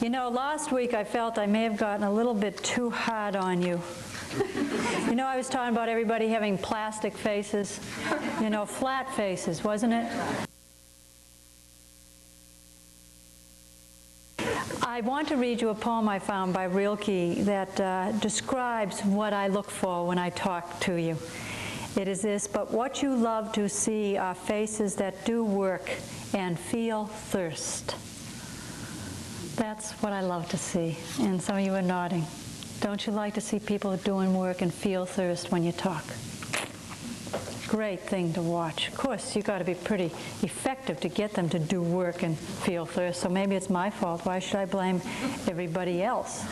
You know, last week I felt I may have gotten a little bit too hard on you. You know, I was talking about everybody having plastic faces, you know, flat faces, wasn't it? I want to read you a poem I found by Rilke that describes what I look for when I talk to you. It is this: but what you love to see are faces that do work and feel thirst. That's what I love to see, and some of you are nodding. Don't you like to see people doing work and feel thirst when you talk? Great thing to watch. Of course, you've got to be pretty effective to get them to do work and feel thirst, so maybe it's my fault. Why should I blame everybody else?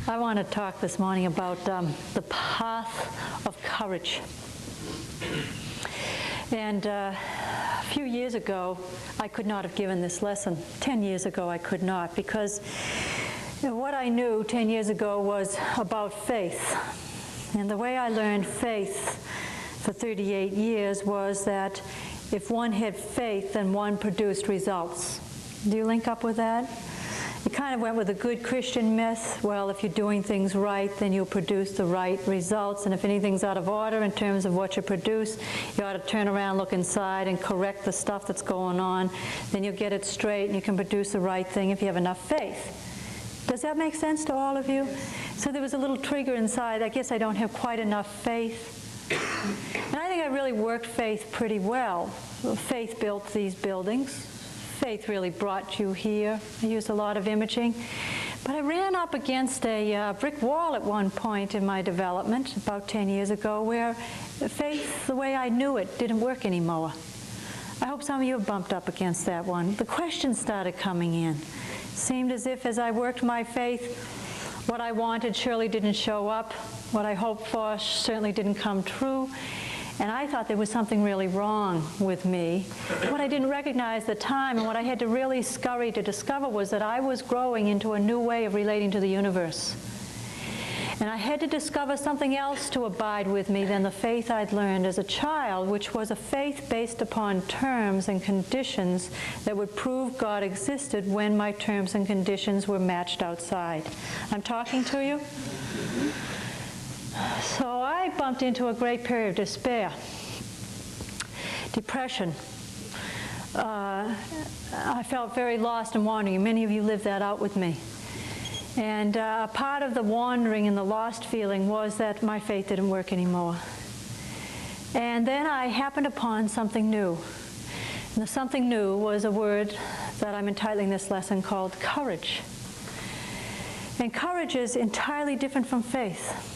I want to talk this morning about the path of courage. And a few years ago, I could not have given this lesson. 10 years ago, I could not, because what I knew 10 years ago was about faith. And the way I learned faith for 38 years was that if one had faith, then one produced results. Do you link up with that? It kind of went with a good Christian myth. Well, if you're doing things right, then you'll produce the right results. And if anything's out of order in terms of what you produce, you ought to turn around, look inside, and correct the stuff that's going on. Then you'll get it straight, and you can produce the right thing if you have enough faith. Does that make sense to all of you? So there was a little trigger inside. I guess I don't have quite enough faith. And I think I really worked faith pretty well. Faith built these buildings. Faith really brought you here. I used a lot of imaging. But I ran up against a brick wall at one point in my development, about 10 years ago, where faith, the way I knew it, didn't work anymore. I hope some of you have bumped up against that one. The questions started coming in. It seemed as if as I worked my faith, what I wanted surely didn't show up. What I hoped for certainly didn't come true. And I thought there was something really wrong with me. What I didn't recognize at the time, and what I had to really scurry to discover, was that I was growing into a new way of relating to the universe. And I had to discover something else to abide with me than the faith I'd learned as a child, which was a faith based upon terms and conditions that would prove God existed when my terms and conditions were matched outside. I'm talking to you? So I bumped into a great period of despair, depression. I felt very lost and wandering. Many of you lived that out with me. And part of the wandering and the lost feeling was that my faith didn't work anymore. And then I happened upon something new. And the something new was a word that I'm entitling this lesson called courage. And courage is entirely different from faith.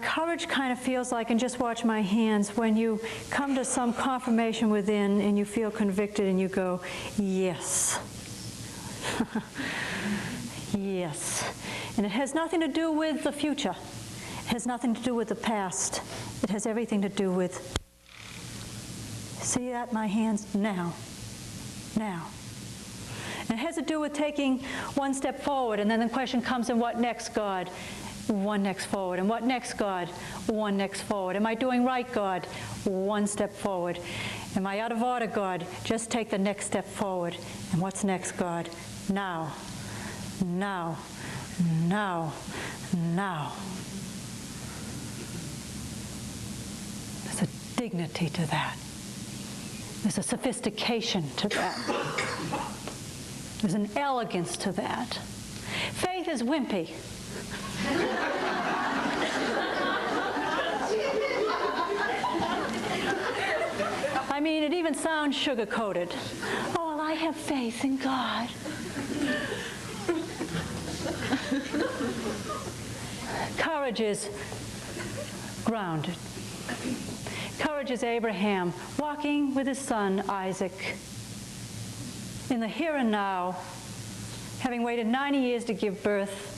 Courage kind of feels like, and just watch my hands, when you come to some confirmation within and you feel convicted and you go, yes. Yes. And it has nothing to do with the future. It has nothing to do with the past. It has everything to do with, see that, my hands? Now. Now. And it has to do with taking one step forward, and then the question comes, and what next, God? One next forward. And what next, God? One next forward. Am I doing right, God? One step forward. Am I out of order, God? Just take the next step forward. And what's next, God? Now. Now. Now. Now. There's a dignity to that. There's a sophistication to that. There's an elegance to that. Faith is wimpy. I mean, it even sounds sugar-coated. Oh, well, I have faith in God. Courage is grounded. Courage is Abraham walking with his son Isaac in the here and now, having waited 90 years to give birth,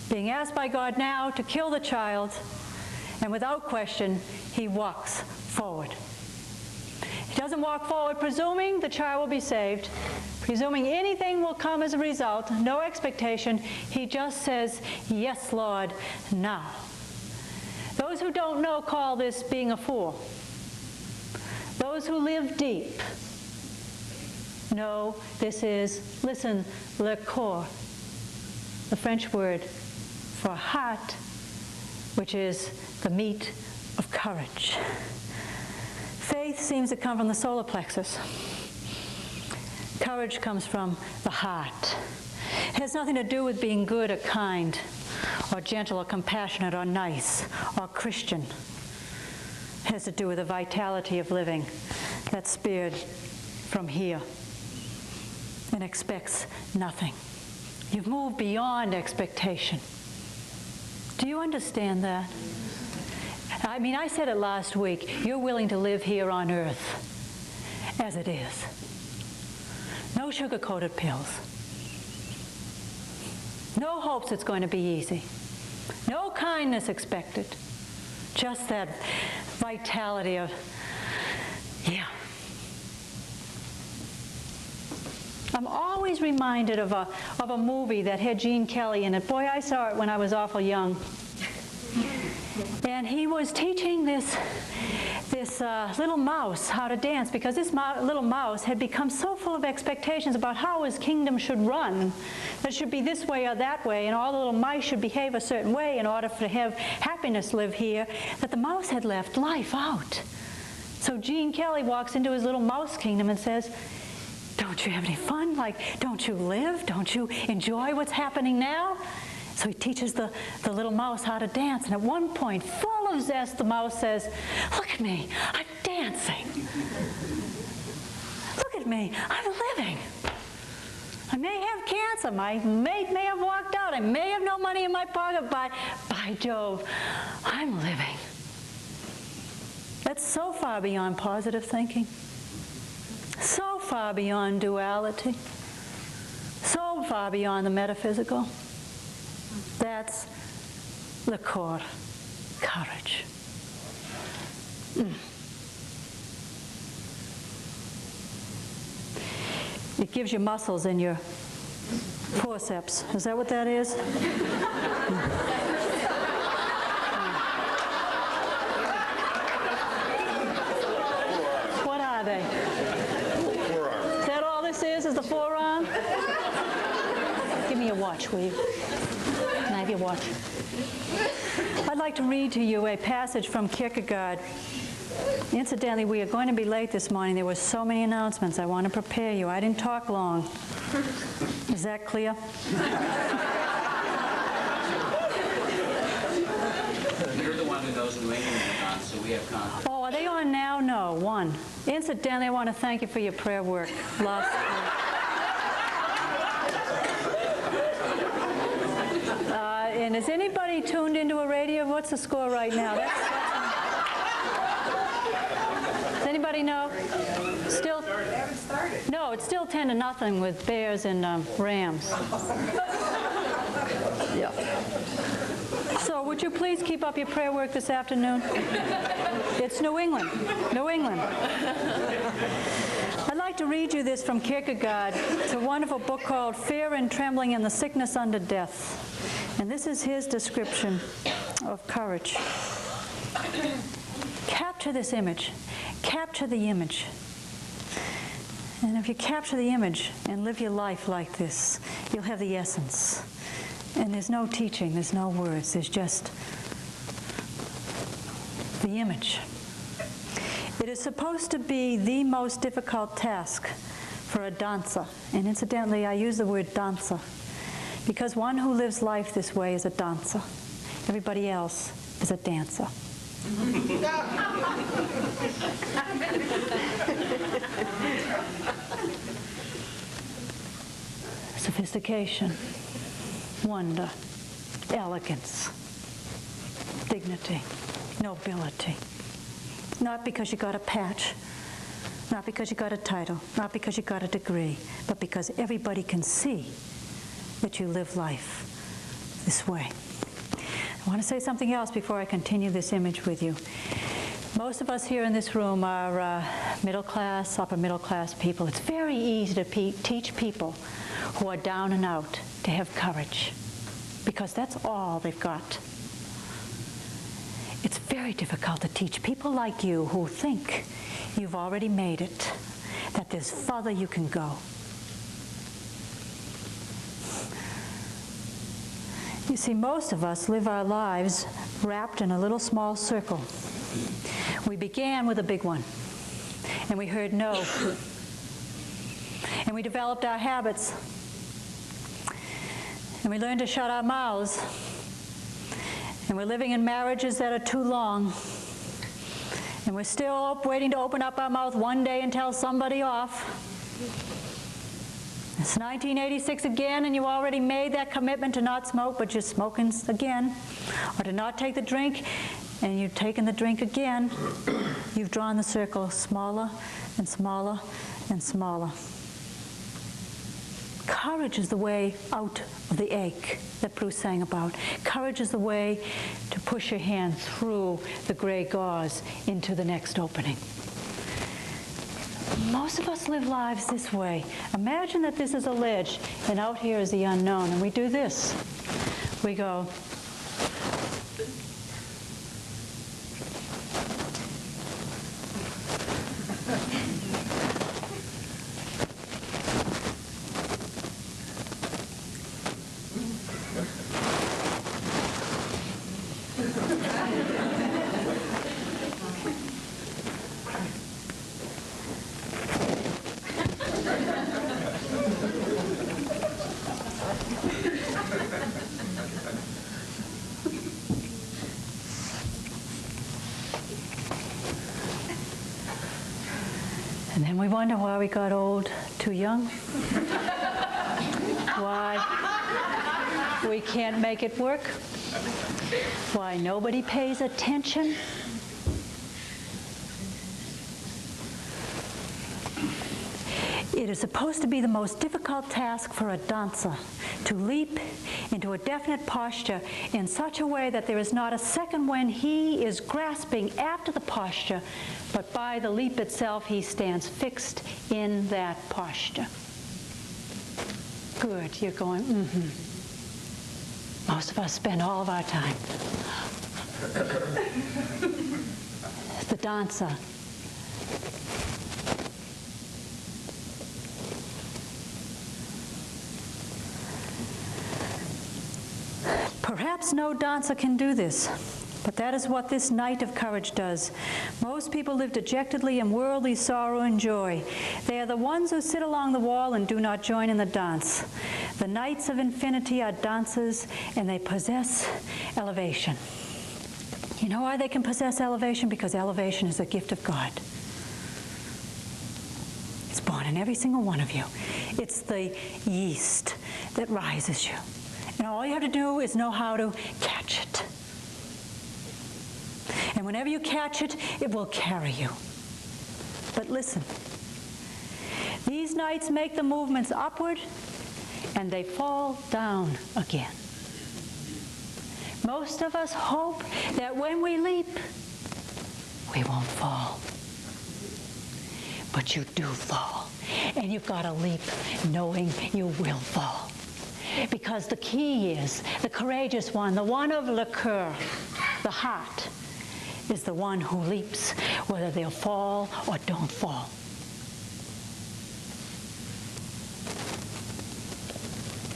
being asked by God now to kill the child, and without question, he walks forward. He doesn't walk forward presuming the child will be saved, presuming anything will come as a result, no expectation. He just says, yes, Lord, now. Those who don't know call this being a fool. Those who live deep know this is, listen, le corps, the French word for heart, which is the meat of courage. Faith seems to come from the solar plexus. Courage comes from the heart. It has nothing to do with being good or kind or gentle or compassionate or nice or Christian. It has to do with the vitality of living that's spared from here and expects nothing. You've moved beyond expectation. Do you understand that? I mean, I said it last week. You're willing to live here on earth as it is. No sugar-coated pills. No hopes it's going to be easy. No kindness expected. Just that vitality of, yeah. I'm always reminded of a movie that had Gene Kelly in it. Boy, I saw it when I was awful young. And he was teaching this little mouse how to dance, because this little mouse had become so full of expectations about how his kingdom should run. That it should be this way or that way, and all the little mice should behave a certain way in order to have happiness live here, that the mouse had left life out. So Gene Kelly walks into his little mouse kingdom and says, don't you have any fun? Like, don't you live? Don't you enjoy what's happening now? So he teaches the little mouse how to dance. And at one point, full of zest, the mouse says, look at me, I'm dancing. Look at me, I'm living. I may have cancer, my mate may have walked out, I may have no money in my pocket, but by Jove, I'm living. That's so far beyond positive thinking. So far beyond duality. So far beyond the metaphysical. That's the core, courage. It gives you muscles in your forceps. Is that what that is? What are they? Forearm. Is that all this is the forearm? Give me a watch, will you? Can I have your watch? I'd like to read to you a passage from Kierkegaard. Incidentally, we are going to be late this morning. There were so many announcements. I want to prepare you. I didn't talk long. Is that clear? You're the one who knows New England is on, so we have confidence. Oh, are they on now? No, one. Incidentally, I want to thank you for your prayer work last week. And is anybody tuned into a radio? What's the score right now? Does anybody know? Still? No, it's still 10-0 with Bears and Rams. Yeah. So would you please keep up your prayer work this afternoon? It's New England. New England. I'd like to read you this from Kierkegaard. It's a wonderful book called Fear and Trembling and the Sickness Unto Death. And this is his description of courage. Capture this image. Capture the image. And if you capture the image and live your life like this, you'll have the essence. And there's no teaching, there's no words, there's just the image. It is supposed to be the most difficult task for a dancer. And incidentally, I use the word dancer because one who lives life this way is a dancer. Everybody else is a dancer. Sophistication, wonder, elegance, dignity, nobility. Not because you got a patch, not because you got a title, not because you got a degree, but because everybody can see that you live life this way. I want to say something else before I continue this image with you. Most of us here in this room are middle class, upper middle class people. It's very easy to teach people who are down and out to have courage, because that's all they've got. It's very difficult to teach people like you who think you've already made it, that there's further you can go. You see, most of us live our lives wrapped in a little small circle. We began with a big one, and we heard no. And we developed our habits, and we learned to shut our mouths. And we're living in marriages that are too long. And we're still waiting to open up our mouth one day and tell somebody off. It's 1986 again, and you already made that commitment to not smoke, but you're smoking again. Or to not take the drink, and you've taken the drink again. You've drawn the circle smaller and smaller and smaller. Courage is the way out of the ache that Bruce sang about. Courage is the way to push your hand through the gray gauze into the next opening. Most of us live lives this way. Imagine that this is a ledge, and out here is the unknown, and we do this. We go, and then we wonder why we got old too young. Why we can't make it work. Why nobody pays attention. It is supposed to be the most difficult task for a dancer to leap into a definite posture in such a way that there is not a second when he is grasping after the posture, but by the leap itself he stands fixed in that posture. Good, you're going, Most of us spend all of our time. The dancer. Perhaps no dancer can do this, but that is what this night of courage does. Most people live dejectedly in worldly sorrow and joy. They are the ones who sit along the wall and do not join in the dance. The knights of infinity are dancers, and they possess elevation. You know why they can possess elevation? Because elevation is a gift of God. It's born in every single one of you. It's the yeast that rises you. And all you have to do is know how to catch it. And whenever you catch it, it will carry you. But listen, these knights make the movements upward, and they fall down again. Most of us hope that when we leap, we won't fall. But you do fall. And you've got to leap knowing you will fall. Because the key is, the courageous one, the one of le cœur, the heart, is the one who leaps, whether they'll fall or don't fall.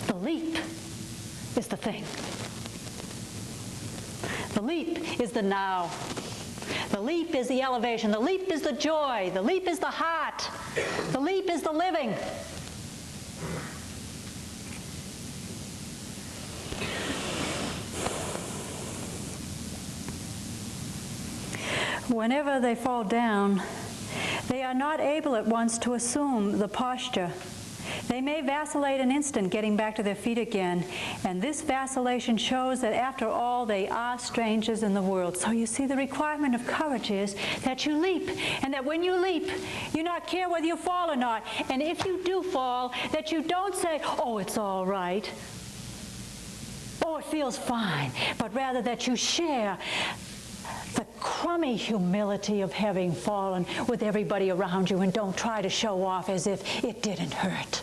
The leap is the thing. The leap is the now. The leap is the elevation. The leap is the joy. The leap is the heart. The leap is the living. Whenever they fall down, they are not able at once to assume the posture. They may vacillate an instant, getting back to their feet again, and this vacillation shows that after all they are strangers in the world. So you see, the requirement of courage is that you leap, and that when you leap, you not care whether you fall or not. And if you do fall, that you don't say, oh, it's all right, oh, it feels fine, but rather that you share the crummy humility of having fallen with everybody around you, and don't try to show off as if it didn't hurt.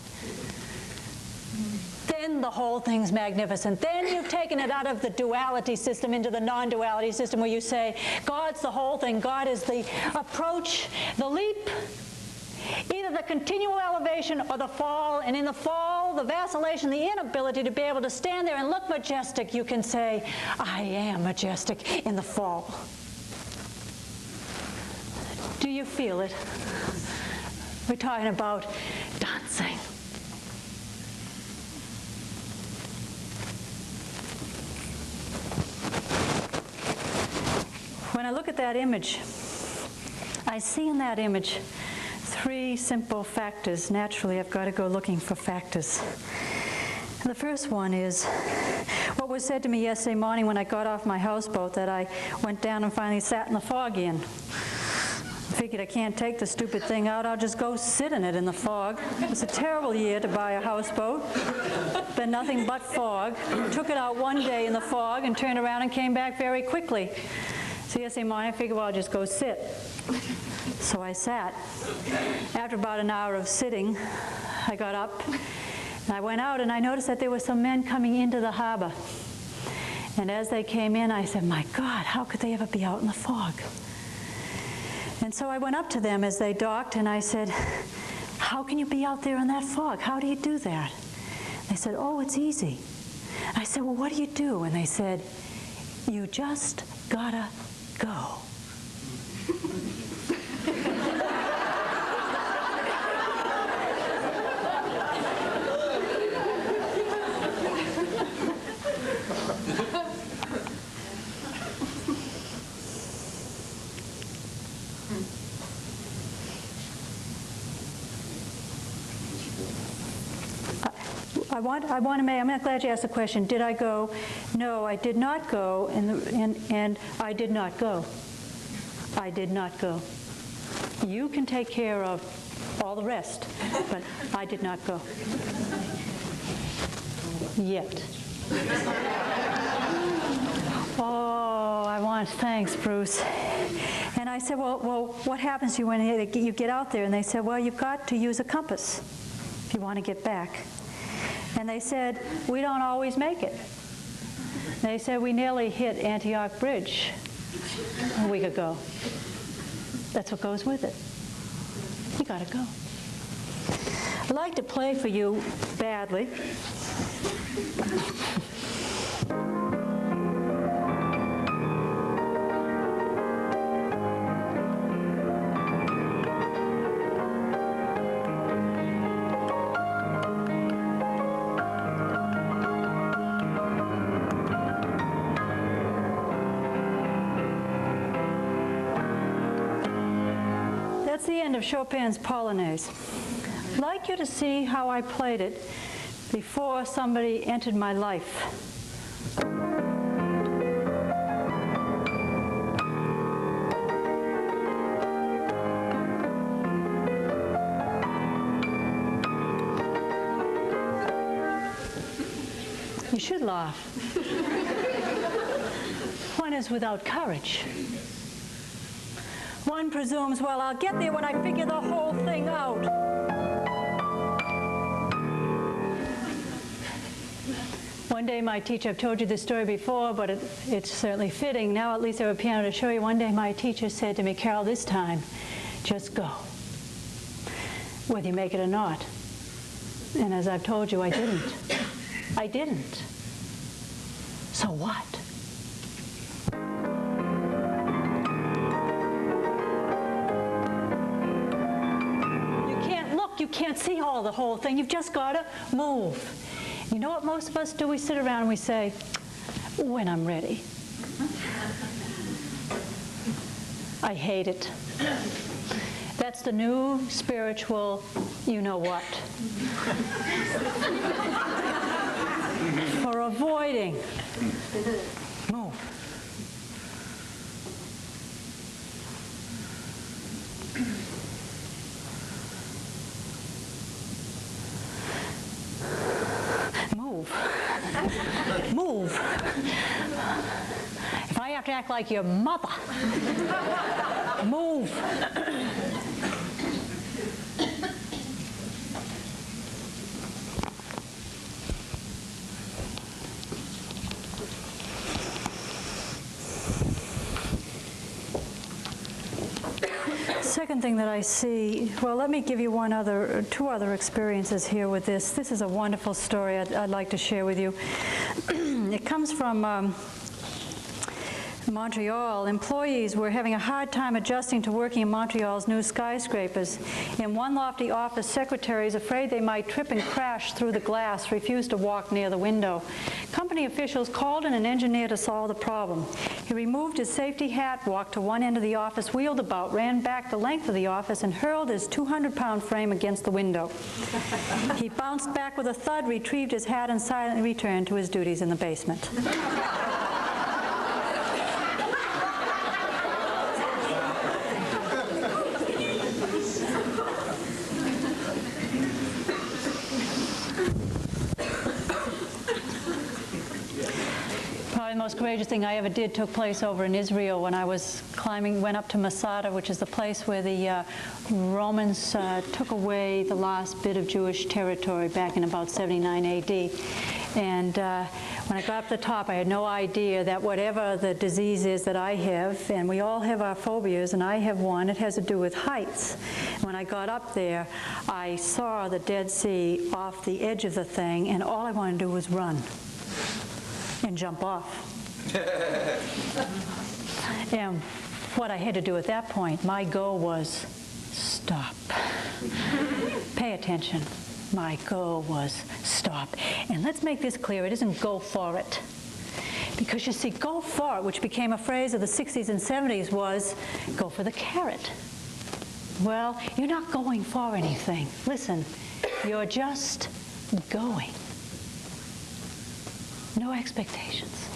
Then then the whole thing's magnificent. Then you've taken it out of the duality system into the non-duality system where you say, God's the whole thing. God is the approach, the leap, either the continual elevation or the fall. And in the fall, the vacillation, the inability to be able to stand there and look majestic, you can say, I am majestic in the fall. Do you feel it? We're talking about dancing. When I look at that image, I see in that image three simple factors. Naturally, I've got to go looking for factors. And the first one is what was said to me yesterday morning when I got off my houseboat, that I went down and finally sat in the fog again. I figured I can't take the stupid thing out, I'll just go sit in it in the fog. It was a terrible year to buy a houseboat. Been nothing but fog. Took it out one day in the fog and turned around and came back very quickly. So yesterday morning I figured, well, I'll just go sit. So I sat. After about an hour of sitting, I got up and I went out and I noticed that there were some men coming into the harbor. And as they came in, I said, my God, how could they ever be out in the fog? And so I went up to them as they docked and I said, how can you be out there in that fog? How do you do that? They said, oh, it's easy. I said, well, what do you do? And they said, you just gotta go. I'm not glad you asked the question. Did I go? No, I did not go, and I did not go. I did not go. You can take care of all the rest, but I did not go. Yet. Oh, thanks, Bruce. And I said, well, what happens to you when you get out there? And they said, well, you've got to use a compass if you want to get back. And they said, we don't always make it. They said, we nearly hit Antioch Bridge a week ago. That's what goes with it. You gotta go. I'd like to play for you badly. That's the end of Chopin's Polonaise. I'd like you to see how I played it before somebody entered my life. You should laugh. One is without courage. One presumes, well, I'll get there when I figure the whole thing out. One day my teacher, I've told you this story before, but it's certainly fitting. Now at least I have a piano to show you. One day my teacher said to me, Carol, this time, just go, whether you make it or not. And as I've told you, I didn't. I didn't. So what? You can't see the whole thing. You've just got to move. You know what most of us do? We sit around and we say, when I'm ready. I hate it. That's the new spiritual you-know-what. For avoiding. Move. Move. If I have to act like your mother, move. second thing that I see, well, let me give you two other experiences here with this. This is a wonderful story I'd like to share with you. It comes from Montreal. Employees were having a hard time adjusting to working in Montreal's new skyscrapers. In one lofty office, secretaries, afraid they might trip and crash through the glass, refused to walk near the window. Company officials called in an engineer to solve the problem. He removed his safety hat, walked to one end of the office, wheeled about, ran back the length of the office, and hurled his 200-pound frame against the window. He bounced back with a thud, retrieved his hat, and silently returned to his duties in the basement. The most courageous thing I ever did took place over in Israel when I was went up to Masada, which is the place where the Romans took away the last bit of Jewish territory back in about 79 AD. And when I got up to the top, I had no idea that whatever the disease is that I have, and we all have our phobias, and I have one, it has to do with heights. When I got up there, I saw the Dead Sea off the edge of the thing, and all I wanted to do was run and jump off. And what I had to do at that point, my goal was stop. Pay attention. My goal was stop. And let's make this clear, it isn't go for it. Because you see, go for it, which became a phrase of the 60s and 70s, was go for the carrot. Well, you're not going for anything. Listen, you're just going. No expectations.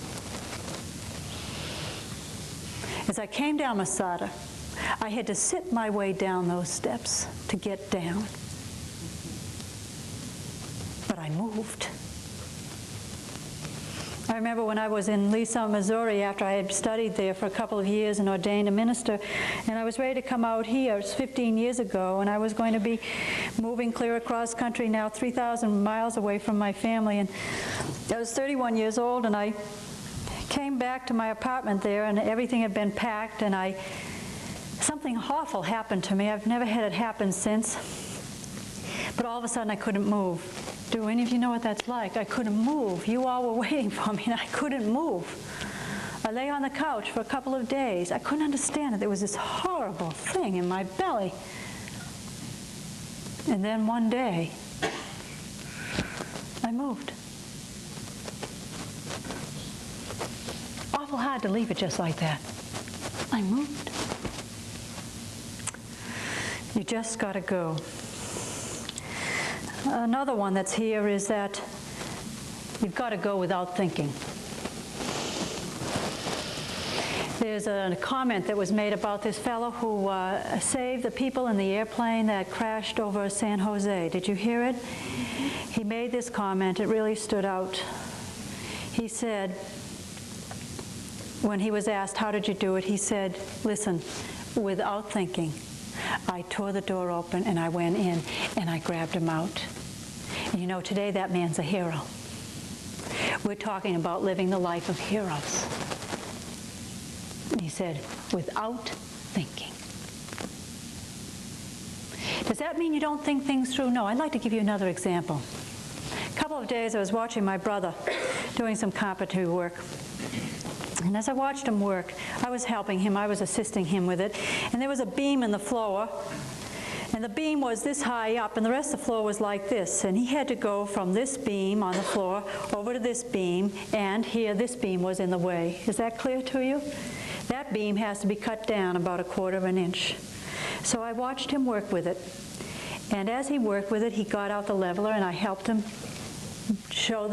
As I came down Masada, I had to sit my way down those steps to get down. But I moved. I remember when I was in Leeson, Missouri, after I had studied there for a couple of years and ordained a minister, and I was ready to come out here. It was 15 years ago, and I was going to be moving clear across country now 3,000 miles away from my family. And I was 31 years old, and I came back to my apartment there, and everything had been packed, and something awful happened to me. I've never had it happen since. But all of a sudden, I couldn't move. Do any of you know what that's like? I couldn't move. You all were waiting for me, and I couldn't move. I lay on the couch for a couple of days. I couldn't understand it. There was this horrible thing in my belly. And then one day, I moved. Awful hard to leave it just like that. I moved. You just got to go. Another one that's here is that you've got to go without thinking. There's a comment that was made about this fellow who saved the people in the airplane that crashed over San Jose. Did you hear it? He made this comment. It really stood out. He said, when he was asked, how did you do it? He said, listen, without thinking, I tore the door open and I went in and I grabbed him out. And you know, today that man's a hero. We're talking about living the life of heroes. And he said, without thinking. Does that mean you don't think things through? No, I'd like to give you another example. A couple of days I was watching my brother doing some carpentry work. And as I watched him work, I was helping him, I was assisting him with it, and there was a beam in the floor, and the beam was this high up, and the rest of the floor was like this, and he had to go from this beam on the floor over to this beam, and here this beam was in the way. Is that clear to you? That beam has to be cut down about 1/4 inch. So I watched him work with it, and as he worked with it, he got out the leveler, and I helped him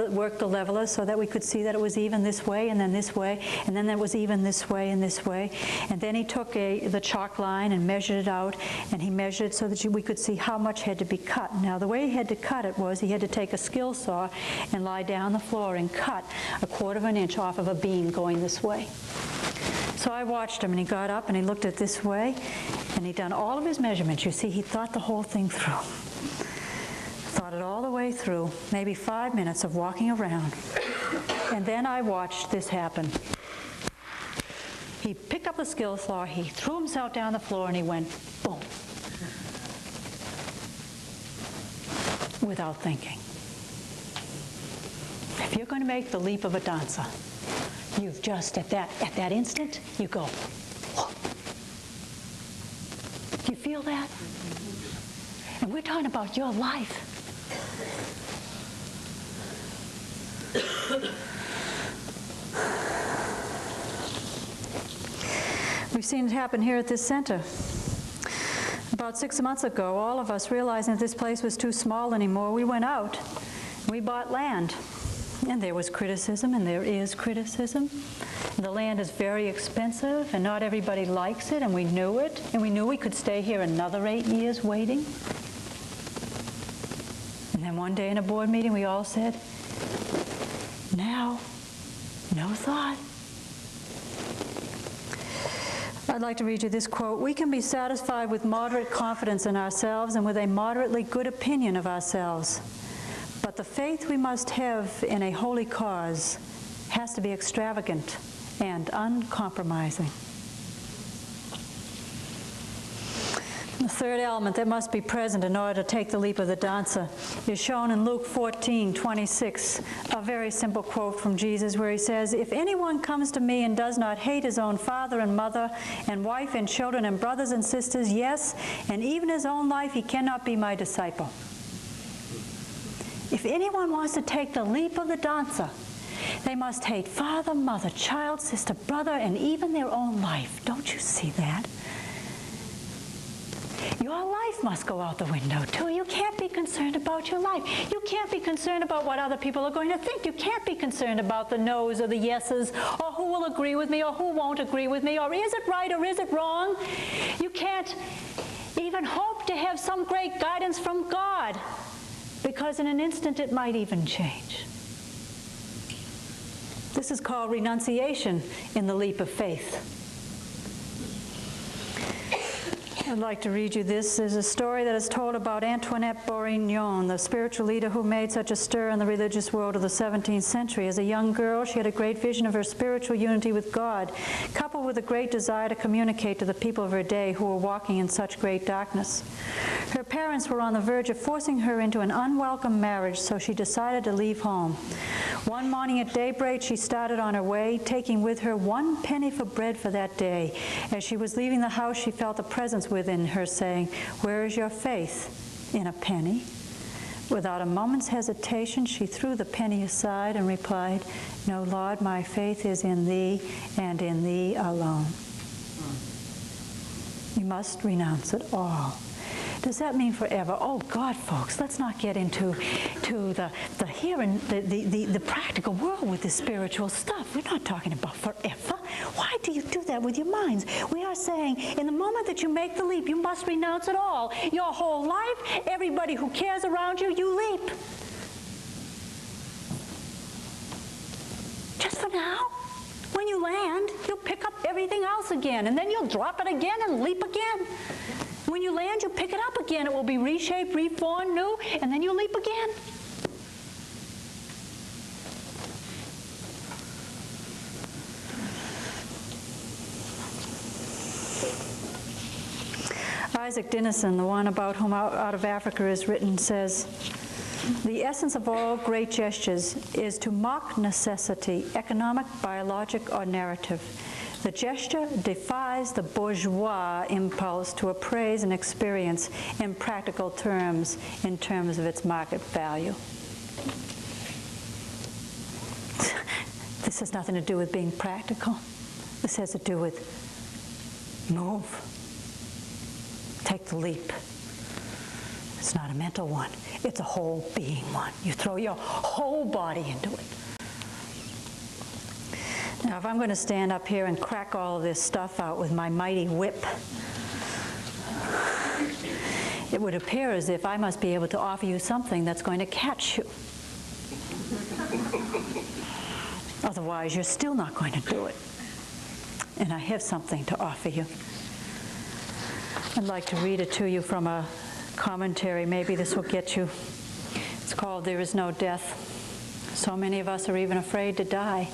work the leveler so that we could see that it was even this way and then this way, and then it was even this way and this way. And then he took the chalk line and measured it out, and he measured so that we could see how much had to be cut. Now the way he had to cut it was he had to take a skill saw and lie down on the floor and cut 1/4 inch off of a beam going this way. So I watched him, and he got up and he looked at this way, and he'd done all of his measurements. You see, he thought the whole thing through. Thought it all the way through, maybe 5 minutes of walking around. And then I watched this happen. He picked up the the skill floor, he threw himself down the floor and he went boom. Without thinking. If you're going to make the leap of a dancer, you've just, at that instant, you go. Do you feel that? And we're talking about your life. We've seen it happen here at this center. About 6 months ago, all of us realizing that this place was too small anymore, we went out. We bought land. And there was criticism, and there is criticism. The land is very expensive, and not everybody likes it, and we knew it. And we knew we could stay here another 8 years waiting. And then one day in a board meeting, we all said, now, no thought. I'd like to read you this quote. We can be satisfied with moderate confidence in ourselves and with a moderately good opinion of ourselves. But the faith we must have in a holy cause has to be extravagant and uncompromising. The third element that must be present in order to take the leap of the dancer is shown in Luke 14:26, a very simple quote from Jesus where he says, "If anyone comes to me and does not hate his own father and mother and wife and children and brothers and sisters, yes, and even his own life, he cannot be my disciple." If anyone wants to take the leap of the dancer, they must hate father, mother, child, sister, brother, and even their own life. Don't you see that? Your life must go out the window, too. You can't be concerned about your life. You can't be concerned about what other people are going to think. You can't be concerned about the no's or the yeses, or who will agree with me or who won't agree with me, or is it right or is it wrong? You can't even hope to have some great guidance from God, because in an instant it might even change. This is called renunciation in the leap of faith. I'd like to read you this. There's a story that is told about Antoinette Bourignon, the spiritual leader who made such a stir in the religious world of the 17th century. As a young girl, she had a great vision of her spiritual unity with God, coupled with a great desire to communicate to the people of her day who were walking in such great darkness. Her parents were on the verge of forcing her into an unwelcome marriage, so she decided to leave home. One morning at daybreak, she started on her way, taking with her 1 penny for bread for that day. As she was leaving the house, she felt a presence within her saying, "Where is your faith? In a penny?" Without a moment's hesitation, she threw the penny aside and replied, "No, Lord, my faith is in Thee and in Thee alone." You must renounce it all. Does that mean forever? Oh God, folks, let's not get into the here and the practical world with this spiritual stuff. We're not talking about forever. Why do you do that with your minds? We are saying in the moment that you make the leap, you must renounce it all. Your whole life, everybody who cares around you, you leap. Just for now. When you land, you'll pick up everything else again, and then you'll drop it again and leap again. When you land, you pick it up again. It will be reshaped, reformed, new, and then you leap again. Isaac Dinesen, the one about whom Out of Africa is written, says, "The essence of all great gestures is to mock necessity, economic, biologic, or narrative. The gesture defies the bourgeois impulse to appraise an experience in practical terms, in terms of its market value." This has nothing to do with being practical. This has to do with move. Take the leap. It's not a mental one. It's a whole being one. You throw your whole body into it. Now, if I'm going to stand up here and crack all of this stuff out with my mighty whip, it would appear as if I must be able to offer you something that's going to catch you. Otherwise, you're still not going to do it. And I have something to offer you. I'd like to read it to you from a commentary. Maybe this will get you. It's called "There Is No Death." So many of us are even afraid to die.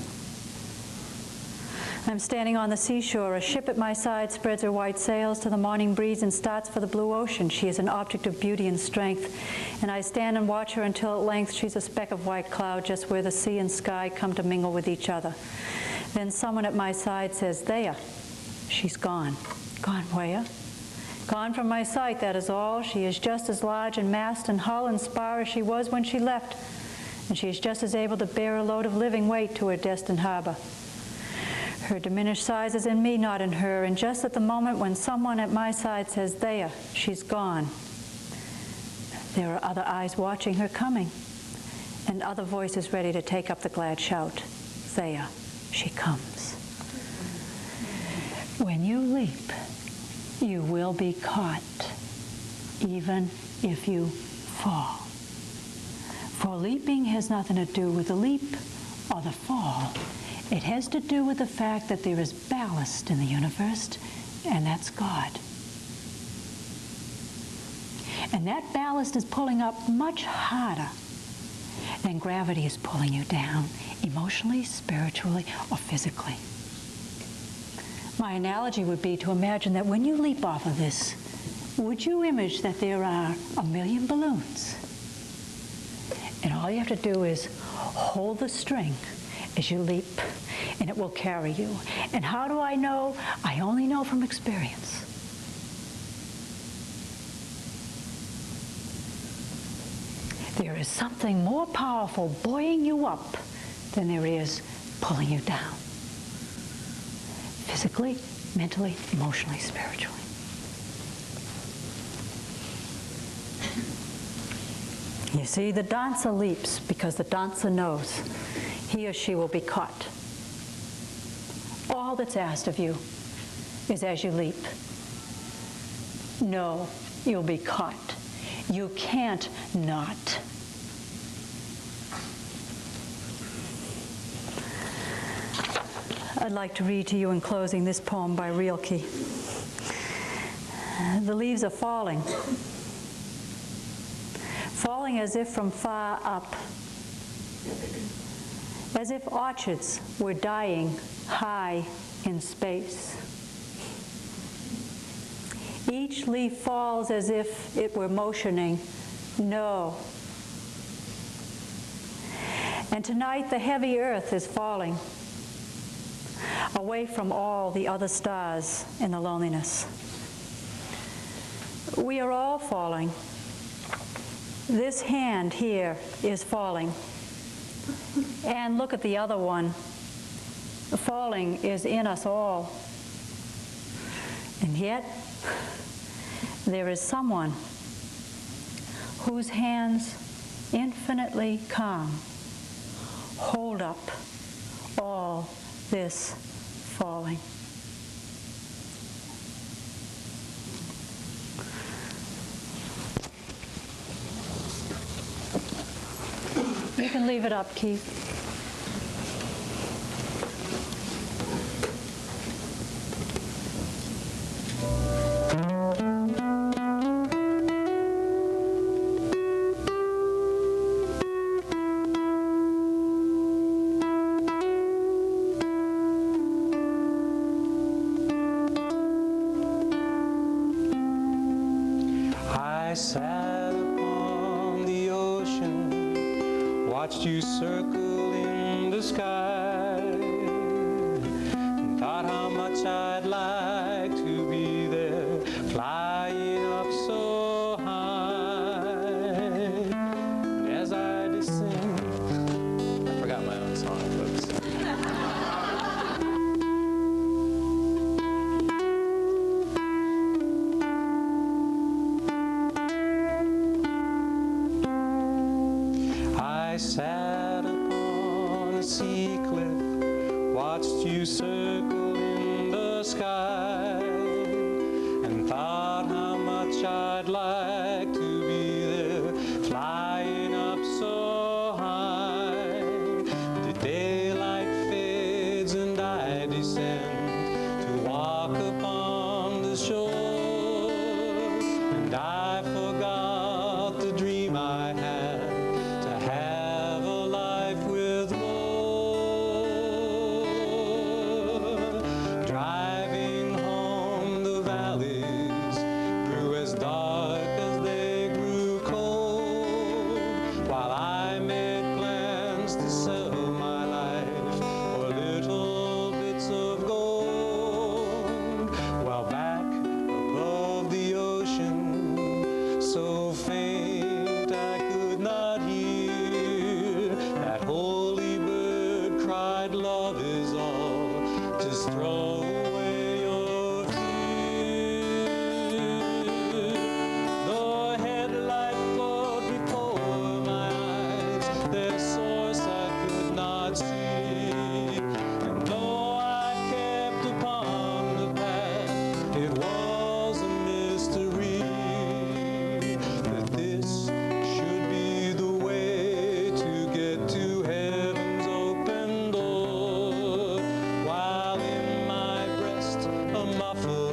I'm standing on the seashore. A ship at my side spreads her white sails to the morning breeze and starts for the blue ocean. She is an object of beauty and strength, and I stand and watch her until at length she's a speck of white cloud just where the sea and sky come to mingle with each other. Then someone at my side says, "There." She's gone. Gone where? Gone from my sight, that is all. She is just as large in mast and hull and spar as she was when she left, and she is just as able to bear a load of living weight to her destined harbor. Her diminished size is in me, not in her, and just at the moment when someone at my side says, "There, she's gone," there are other eyes watching her coming, and other voices ready to take up the glad shout, "There, she comes." When you leap, you will be caught, even if you fall. For leaping has nothing to do with the leap or the fall. It has to do with the fact that there is ballast in the universe, and that's God. And that ballast is pulling up much harder than gravity is pulling you down, emotionally, spiritually, or physically. My analogy would be to imagine that when you leap off of this, would you image that there are 1,000,000 balloons? And all you have to do is hold the string as you leap, and it will carry you. And how do I know? I only know from experience. There is something more powerful buoying you up than there is pulling you down. Physically, mentally, emotionally, spiritually. You see, the dancer leaps because the dancer knows he or she will be caught. All that's asked of you is as you leap, know you'll be caught. You can't not. I'd like to read to you in closing this poem by Rilke. The leaves are falling. Falling as if from far up. As if orchids were dying high in space. Each leaf falls as if it were motioning, no. And tonight the heavy earth is falling, away from all the other stars in the loneliness. We are all falling. This hand here is falling. And look at the other one. The falling is in us all. And yet, there is someone whose hands, infinitely calm, hold up all this falling. You can leave it up, Keith. I sat upon the ocean, watched you circle in the sky, and thought how much I'd like to be there, flying up so high. And as I descend, I forgot my own song, folks. I sat upon a sea cliff, watched you circle in the sky, and thought how much I'd like to be there, flying up so high. The daylight fades and I descend to walk upon the shore, and I forgot the dream I had, to have a life with more. muffled